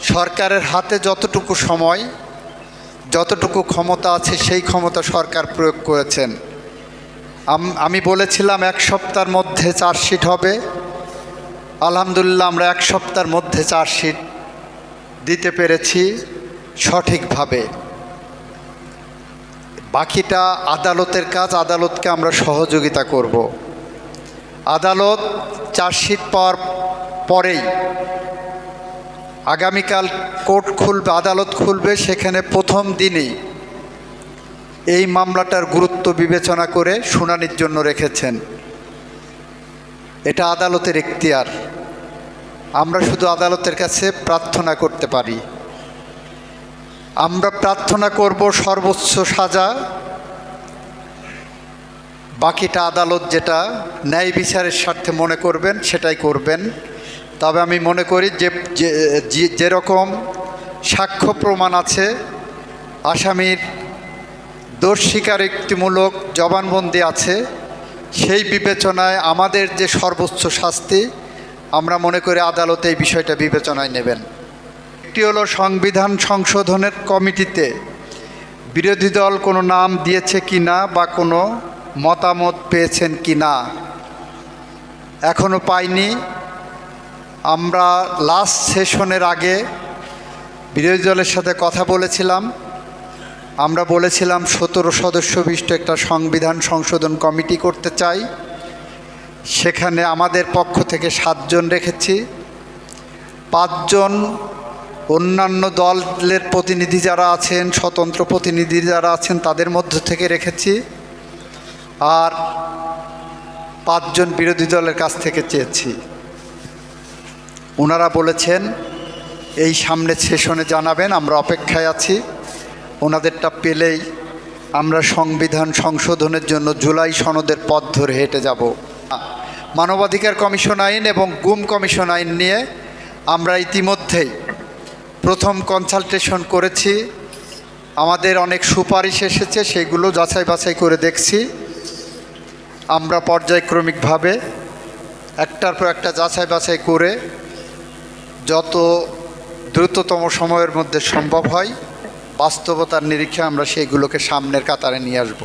সরকারের হাতে যতটুকু সময়, যতটুকু ক্ষমতা আছে সেই ক্ষমতা সরকার প্রয়োগ করেছেন। আমি বলেছিলাম 1 সপ্তাহের মধ্যে চার্জশিট হবে। আলহামদুলিল্লাহ আমরা 1 সপ্তাহের মধ্যে চার্জশিট দিতে পেরেছি সঠিকভাবে। বাকিটা আদালতের কাজ, আদালতকে আমরা সহযোগিতা করব। আদালত চার্জশিট পাওয়ার পরেই আগামীকাল কোর্ট খুলবে, আদালত খুলবে, সেখানে প্রথম দিনেই এই মামলাটার গুরুত্ব বিবেচনা করে শুনানির জন্য রেখেছেন। এটা আদালতের এখতিয়ার। আমরা শুধু আদালতের কাছে প্রার্থনা করতে পারি। আমরা প্রার্থনা করব সর্বোচ্চ সাজা, বাকিটা আদালত যেটা ন্যায় বিচারের স্বার্থে মনে করবেন সেটাই করবেন। তবে আমি মনে করি যেরকম সাক্ষ্য প্রমাণ আছে, আসামির দোষ স্বীকারোক্তিমূলক জবানবন্দি আছে, সেই বিবেচনায় আমাদের যে সর্বোচ্চ শাস্তি, আমরা মনে করি আদালত এই বিষয়টা বিবেচনায় নেবেন। একটি হলো সংবিধান সংশোধনের কমিটিতে বিরোধী দল কোনো নাম দিয়েছে কি না বা কোনো মতামত পেয়েছেন কি না, এখনও পাইনি। আমরা লাস্ট সেশনের আগে বিরোধী দলের সাথে কথা বলেছিলাম। আমরা বলেছিলাম 17 সদস্য বিশিষ্ট একটা সংবিধান সংশোধন কমিটি করতে চাই। সেখানে আমাদের পক্ষ থেকে 7 জন রেখেছি, 5 জন অন্যান্য দলের প্রতিনিধি যারা আছেন, স্বতন্ত্র প্রতিনিধি যারা আছেন তাদের মধ্য থেকে রেখেছি, আর 5 জন বিরোধী দলের কাছ থেকে চেয়েছি। ওনারা বলেছেন এই সামনের সেশনে জানাবেন, আমরা অপেক্ষায় আছি। ওনাদেরটা পেলেই আমরা সংবিধান সংশোধনের জন্য জুলাই সনদের পথ ধরে হেঁটে যাব। মানবাধিকার কমিশন আইন এবং গুম কমিশন আইন নিয়ে আমরা ইতিমধ্যেই প্রথম কনসালটেশন করেছি। আমাদের অনেক সুপারিশ এসেছে, সেগুলো যাচাই বাছাই করে দেখছি। আমরা পর্যায়ক্রমিকভাবে একটার পর একটা যাচাই বাছাই করে যত দ্রুততম সময়ের মধ্যে সম্ভব হয় বাস্তবতার নিরীক্ষে আমরা সেইগুলোকে সামনের কাতারে নিয়ে আসব।